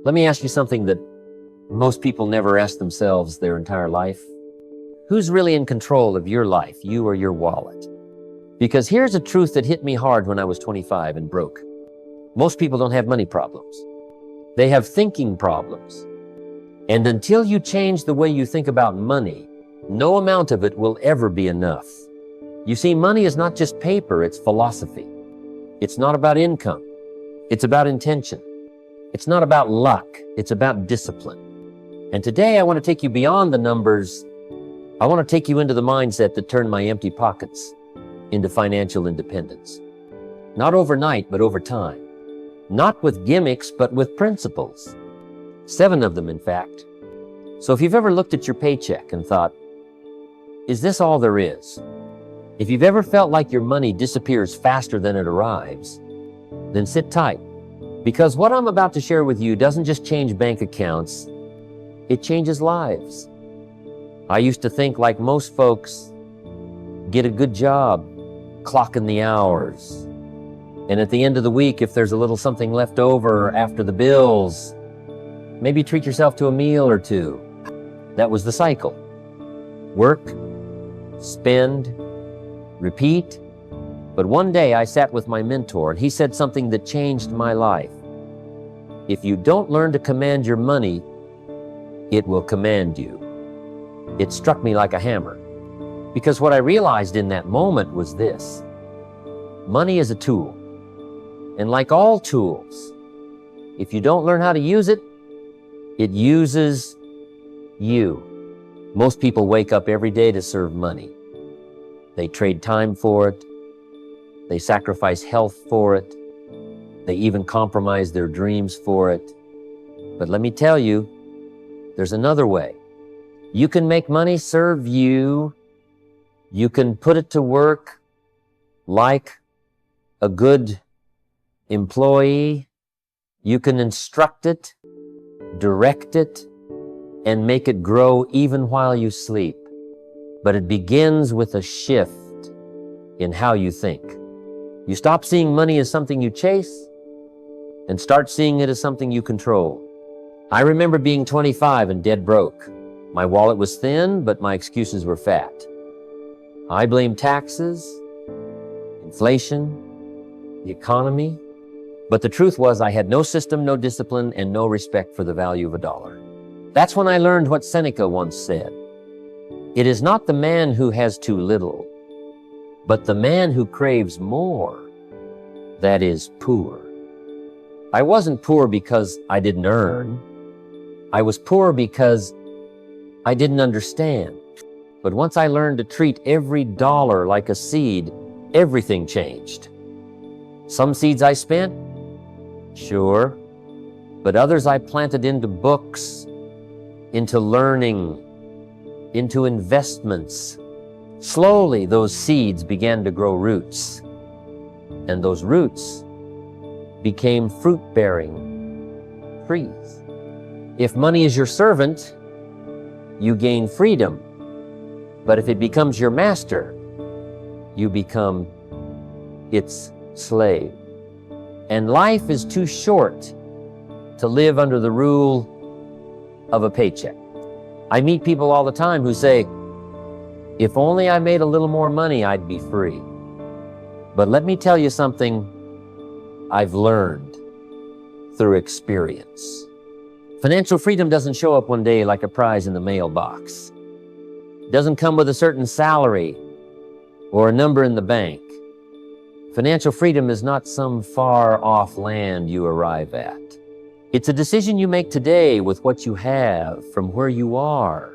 Let me ask you something that most people never ask themselves their entire life. Who's really in control of your life, you or your wallet? Because here's a truth that hit me hard when I was 25 and broke. Most people don't have money problems. They have thinking problems. And until you change the way you think about money, no amount of it will ever be enough. You see, money is not just paper, it's philosophy. It's not about income. It's about intention. It's not about luck. It's about discipline. And today I want to take you beyond the numbers. I want to take you into the mindset that turned my empty pockets into financial independence. Not overnight, but over time. Not with gimmicks, but with principles. 7 of them, in fact. So if you've ever looked at your paycheck and thought, is this all there is? If you've ever felt like your money disappears faster than it arrives, then sit tight. Because what I'm about to share with you doesn't just change bank accounts, it changes lives. I used to think, like most folks, get a good job, clocking the hours. And at the end of the week, if there's a little something left over after the bills, maybe treat yourself to a meal or two. That was the cycle. Work, spend, repeat. But one day I sat with my mentor and he said something that changed my life. If you don't learn to command your money, it will command you. It struck me like a hammer. Because what I realized in that moment was this: money is a tool. And like all tools, if you don't learn how to use it, it uses you. Most people wake up every day to serve money. They trade time for it. They sacrifice health for it. They even compromise their dreams for it. But let me tell you, there's another way. You can make money serve you. You can put it to work like a good employee. You can instruct it, direct it, and make it grow even while you sleep. But it begins with a shift in how you think. You stop seeing money as something you chase and start seeing it as something you control. I remember being 25 and dead broke. My wallet was thin, but my excuses were fat. I blamed taxes, inflation, the economy. But the truth was I had no system, no discipline, and no respect for the value of a dollar. That's when I learned what Seneca once said. It is not the man who has too little, but the man who craves more that is poor. I wasn't poor because I didn't earn. I was poor because I didn't understand. But once I learned to treat every dollar like a seed, everything changed. Some seeds I spent, sure, but others I planted into books, into learning, into investments. Slowly, those seeds began to grow roots, and those roots became fruit-bearing trees. If money is your servant, you gain freedom. But if it becomes your master, you become its slave. And life is too short to live under the rule of a paycheck. I meet people all the time who say, if only I made a little more money, I'd be free. But let me tell you something I've learned through experience. Financial freedom doesn't show up one day like a prize in the mailbox. It doesn't come with a certain salary or a number in the bank. Financial freedom is not some far-off land you arrive at. It's a decision you make today with what you have, from where you are.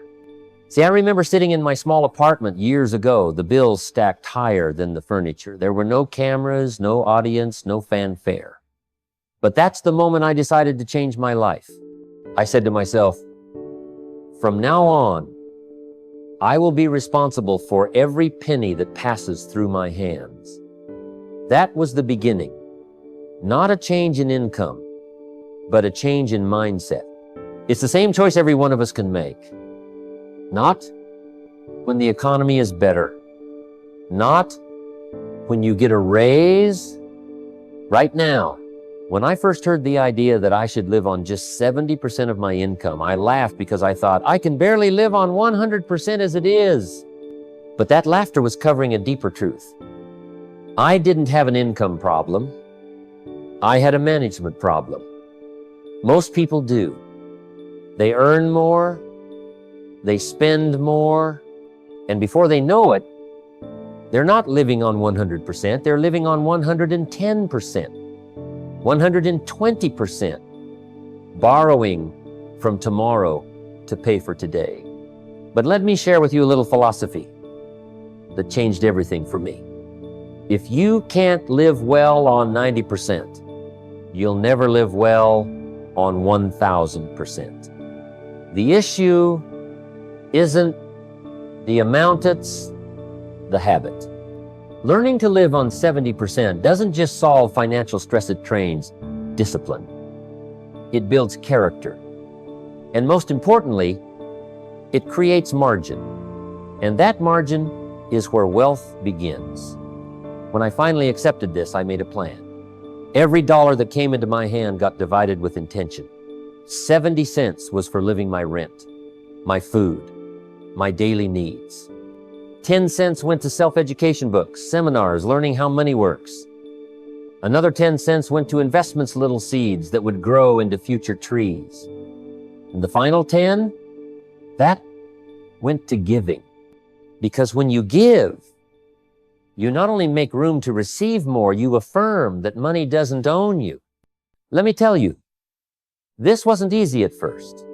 See, I remember sitting in my small apartment years ago, the bills stacked higher than the furniture. There were no cameras, no audience, no fanfare. But that's the moment I decided to change my life. I said to myself, from now on, I will be responsible for every penny that passes through my hands. That was the beginning. Not a change in income, but a change in mindset. It's the same choice every one of us can make. Not when the economy is better. Not when you get a raise. Right now, When I first heard the idea that I should live on just 70% of my income, I laughed because I thought, I can barely live on 100% as it is. But that laughter was covering a deeper truth. I didn't have an income problem. I had a management problem. Most people do. They earn more, they spend more, and before they know it, they're not living on 100%, they're living on 110%, 120%, borrowing from tomorrow to pay for today. But let me share with you a little philosophy that changed everything for me. If you can't live well on 90%, you'll never live well on 1,000%. The issue isn't the amount, it's the habit. Learning to live on 70% doesn't just solve financial stress, it trains discipline. It builds character. And most importantly, it creates margin. And that margin is where wealth begins. When I finally accepted this, I made a plan. Every dollar that came into my hand got divided with intention. 70 cents was for living my rent, my food, my daily needs. 10 cents went to self-education books, seminars, learning how money works. Another 10 cents went to investments, little seeds that would grow into future trees. And the final 10, that went to giving. Because when you give, you not only make room to receive more, you affirm that money doesn't own you. Let me tell you, this wasn't easy at first.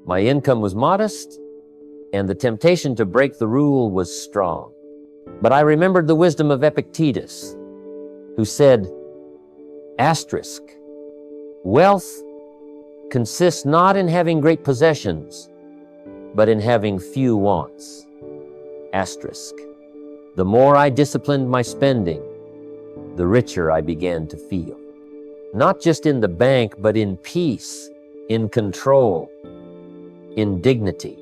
My income was modest, and the temptation to break the rule was strong. But I remembered the wisdom of Epictetus, who said, asterisk, wealth consists not in having great possessions, but in having few wants. Asterisk. The more I disciplined my spending, the richer I began to feel. Not just in the bank, but in peace, in control, in dignity.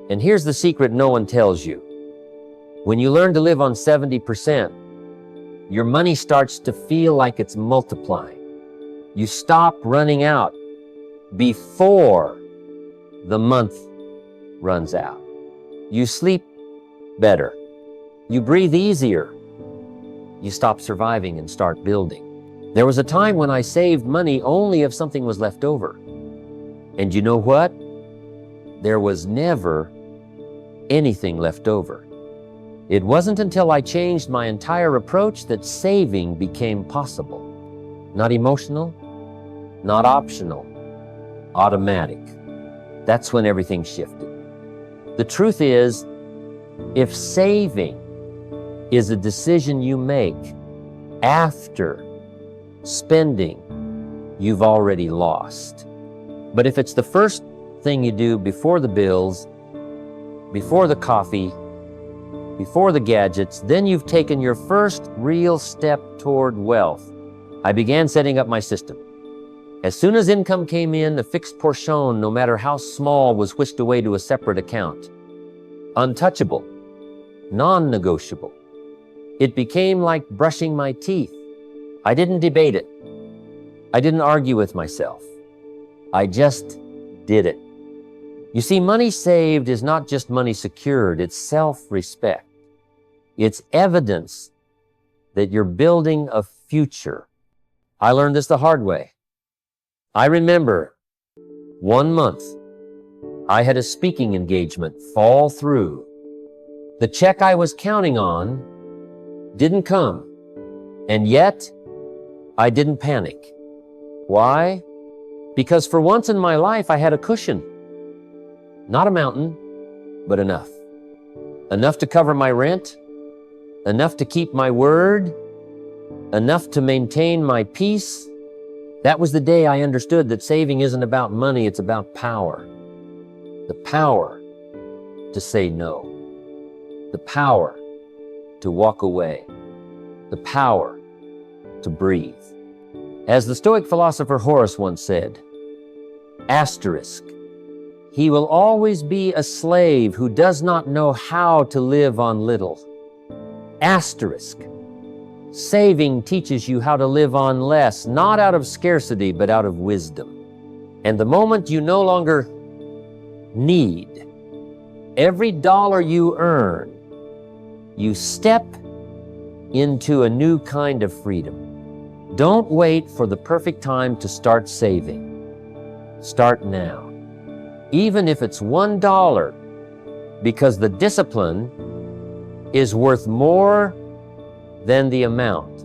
And here's the secret no one tells you. When you learn to live on 70%, your money starts to feel like it's multiplying. You stop running out before the month runs out. You sleep better. You breathe easier. You stop surviving and start building. There was a time when I saved money only if something was left over. And you know what? There was never anything left over. It wasn't until I changed my entire approach that saving became possible. Not emotional, not optional, automatic. That's when everything shifted. The truth is, if saving is a decision you make after spending, you've already lost. But if it's the first thing you do before the bills, before the coffee, before the gadgets, then you've taken your first real step toward wealth. I began setting up my system. As soon as income came in, a fixed portion, no matter how small, was whisked away to a separate account. Untouchable, non-negotiable. It became like brushing my teeth. I didn't debate it. I didn't argue with myself. I just did it. You see, money saved is not just money secured, it's self-respect. It's evidence that you're building a future. I learned this the hard way. I remember 1 month, I had a speaking engagement fall through. The check I was counting on didn't come, and yet I didn't panic. Why? Because for once in my life, I had a cushion. Not a mountain, but enough. Enough to cover my rent, enough to keep my word, enough to maintain my peace. That was the day I understood that saving isn't about money, it's about power. The power to say no. The power to walk away. The power to breathe. As the Stoic philosopher Horace once said, asterisk, he will always be a slave who does not know how to live on little. Asterisk, Saving teaches you how to live on less, not out of scarcity, but out of wisdom. And the moment you no longer need every dollar you earn, you step into a new kind of freedom. Don't wait for the perfect time to start saving. Start now. Even if it's $1, because the discipline is worth more than the amount.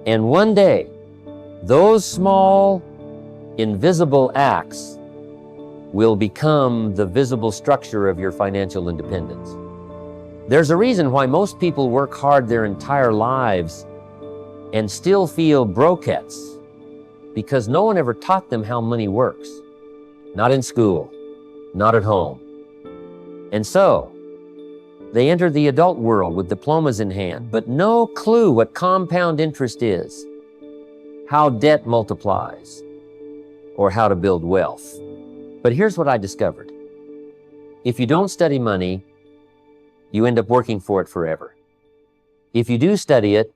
And one day, those small, invisible acts will become the visible structure of your financial independence. There's a reason why most people work hard their entire lives and still feel brokettes, because no one ever taught them how money works. Not in school, not at home. And so, they enter the adult world with diplomas in hand, but no clue what compound interest is, how debt multiplies, or how to build wealth. But here's what I discovered. If you don't study money, you end up working for it forever. If you do study it,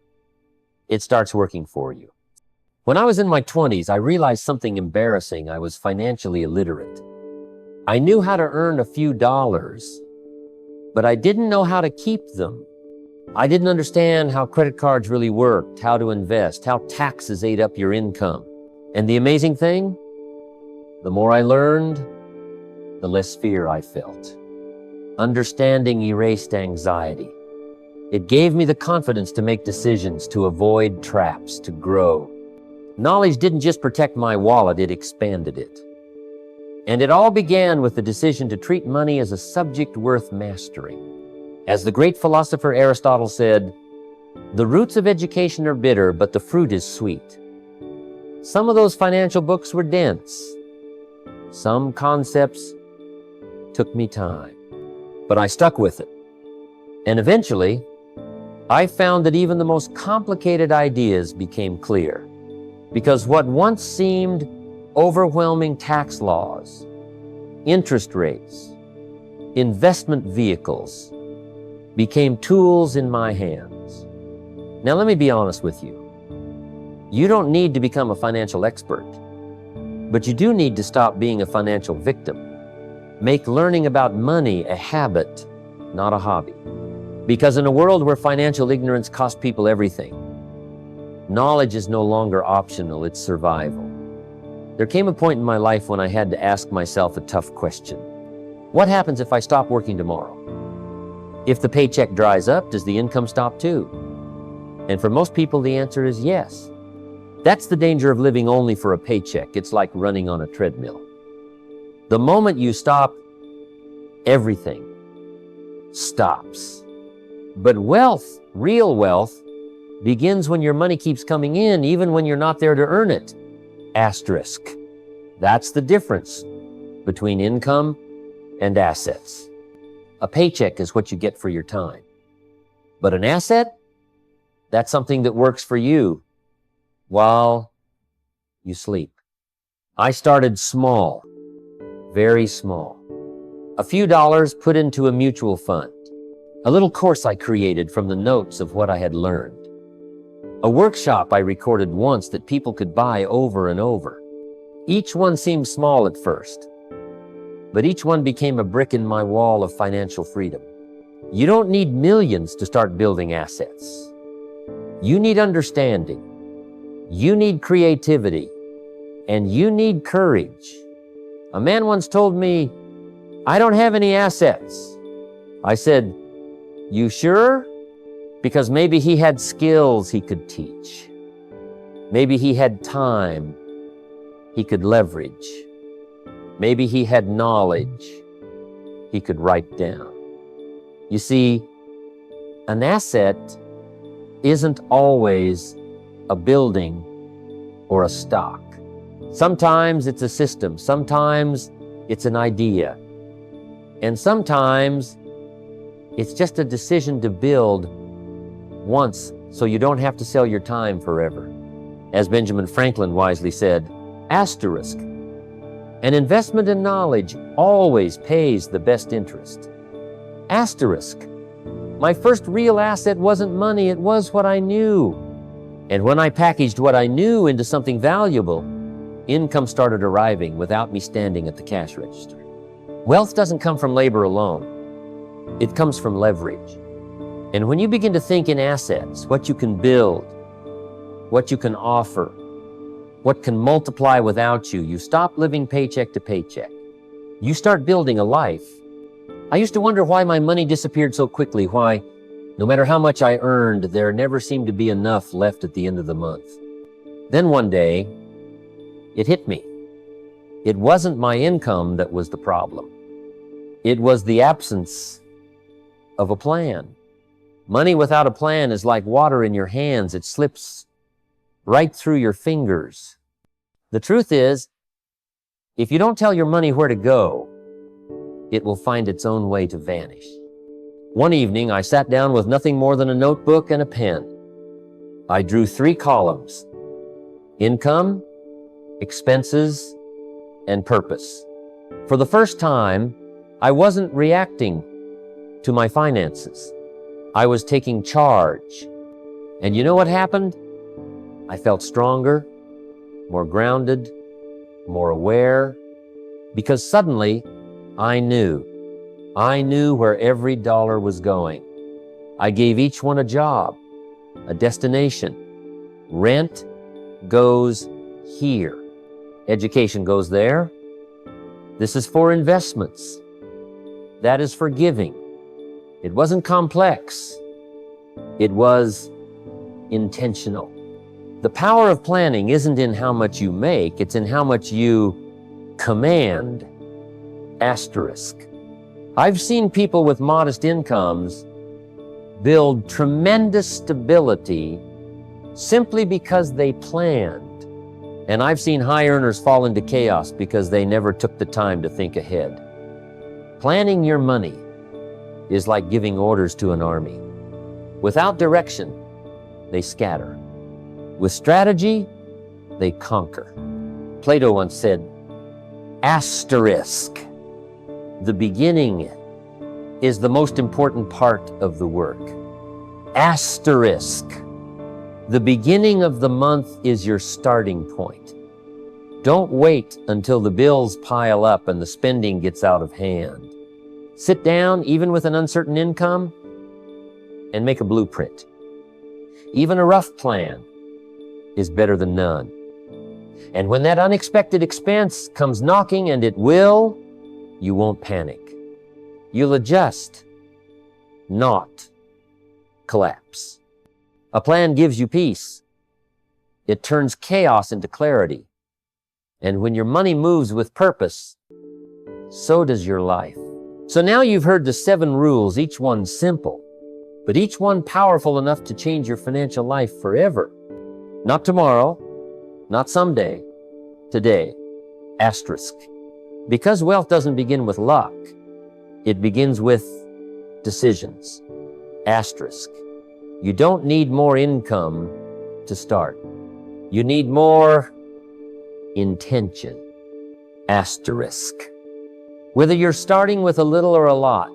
it starts working for you. When I was in my 20s, I realized something embarrassing. I was financially illiterate. I knew how to earn a few dollars, but I didn't know how to keep them. I didn't understand how credit cards really worked, how to invest, how taxes ate up your income. And the amazing thing, the more I learned, the less fear I felt. Understanding erased anxiety. It gave me the confidence to make decisions, to avoid traps, to grow. Knowledge didn't just protect my wallet, it expanded it. And it all began with the decision to treat money as a subject worth mastering. As the great philosopher Aristotle said, "The roots of education are bitter, but the fruit is sweet." Some of those financial books were dense. Some concepts took me time, but I stuck with it. And eventually, I found that even the most complicated ideas became clear, because what once seemed overwhelming tax laws, interest rates, investment vehicles became tools in my hands. Now let me be honest with you. You don't need to become a financial expert, but you do need to stop being a financial victim. Make learning about money a habit, not a hobby. Because in a world where financial ignorance costs people everything, knowledge is no longer optional, it's survival. There came a point in my life when I had to ask myself a tough question. What happens if I stop working tomorrow? If the paycheck dries up, does the income stop too? And for most people, the answer is yes. That's the danger of living only for a paycheck. It's like running on a treadmill. The moment you stop, everything stops. But wealth, real wealth, begins when your money keeps coming in, even when you're not there to earn it. Asterisk. That's the difference between income and assets. A paycheck is what you get for your time. But an asset, that's something that works for you while you sleep. I started small, very small. A few dollars put into a mutual fund. A little course I created from the notes of what I had learned. A workshop I recorded once that people could buy over and over. Each one seemed small at first, but each one became a brick in my wall of financial freedom. You don't need millions to start building assets. You need understanding. You need creativity. And you need courage. A man once told me, "I don't have any assets." I said, "You sure?" Because maybe he had skills he could teach. Maybe he had time he could leverage. Maybe he had knowledge he could write down. You see, an asset isn't always a building or a stock. Sometimes it's a system, sometimes it's an idea, and sometimes it's just a decision to build once so you don't have to sell your time forever. As Benjamin Franklin wisely said, asterisk, an investment in knowledge always pays the best interest. Asterisk, my first real asset wasn't money, it was what I knew. And when I packaged what I knew into something valuable, income started arriving without me standing at the cash register. Wealth doesn't come from labor alone. It comes from leverage. And when you begin to think in assets, what you can build, what you can offer, what can multiply without you, you stop living paycheck to paycheck. You start building a life. I used to wonder why my money disappeared so quickly, why no matter how much I earned, there never seemed to be enough left at the end of the month. Then one day, it hit me. It wasn't my income that was the problem. It was the absence of a plan. Money without a plan is like water in your hands. It slips right through your fingers. The truth is, if you don't tell your money where to go, it will find its own way to vanish. One evening, I sat down with nothing more than a notebook and a pen. I drew 3 columns: income, expenses, and purpose. For the first time, I wasn't reacting to my finances. I was taking charge. And you know what happened? I felt stronger, more grounded, more aware, because suddenly I knew where every dollar was going. I gave each one a job, a destination. Rent goes here. Education goes there. This is for investments. That is for giving. It wasn't complex. It was intentional. The power of planning isn't in how much you make, it's in how much you command. Asterisk. I've seen people with modest incomes build tremendous stability simply because they planned. And I've seen high earners fall into chaos because they never took the time to think ahead. Planning your money is like giving orders to an army. Without direction, they scatter. With strategy, they conquer. Plato once said, asterisk. The beginning is the most important part of the work. Asterisk. The beginning of the month is your starting point. Don't wait until the bills pile up and the spending gets out of hand. Sit down, even with an uncertain income, and make a blueprint. Even a rough plan is better than none. And when that unexpected expense comes knocking, and it will, you won't panic. You'll adjust, not collapse. A plan gives you peace. It turns chaos into clarity. And when your money moves with purpose, so does your life. So now you've heard the 7 rules, each one simple, but each one powerful enough to change your financial life forever. Not tomorrow, not someday, today. Asterisk. Because wealth doesn't begin with luck, it begins with decisions. Asterisk. You don't need more income to start. You need more intention. Asterisk. Whether you're starting with a little or a lot,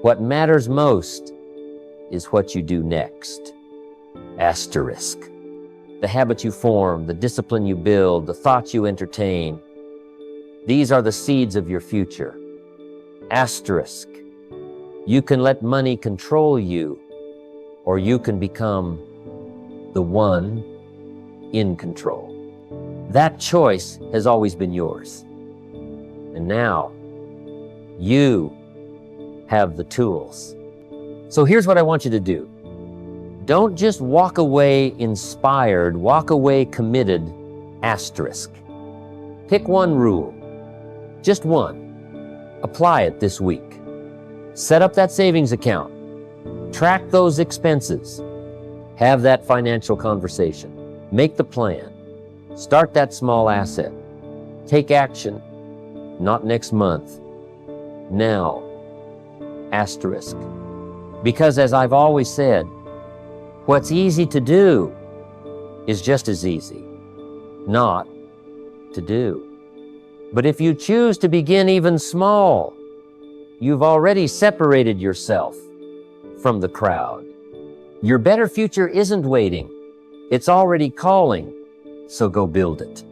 what matters most is what you do next. Asterisk. The habits you form, the discipline you build, the thoughts you entertain, these are the seeds of your future. Asterisk. You can let money control you, or you can become the one in control. That choice has always been yours. And now, you have the tools. So here's what I want you to do. Don't just walk away inspired, walk away committed. Asterisk. Pick one rule. Just one. Apply it this week. Set up that savings account. Track those expenses. Have that financial conversation. Make the plan. Start that small asset. Take action. Not next month. Now. Asterisk. Because as I've always said, what's easy to do is just as easy not to do. But if you choose to begin even small, you've already separated yourself from the crowd. Your better future isn't waiting. It's already calling, so go build it.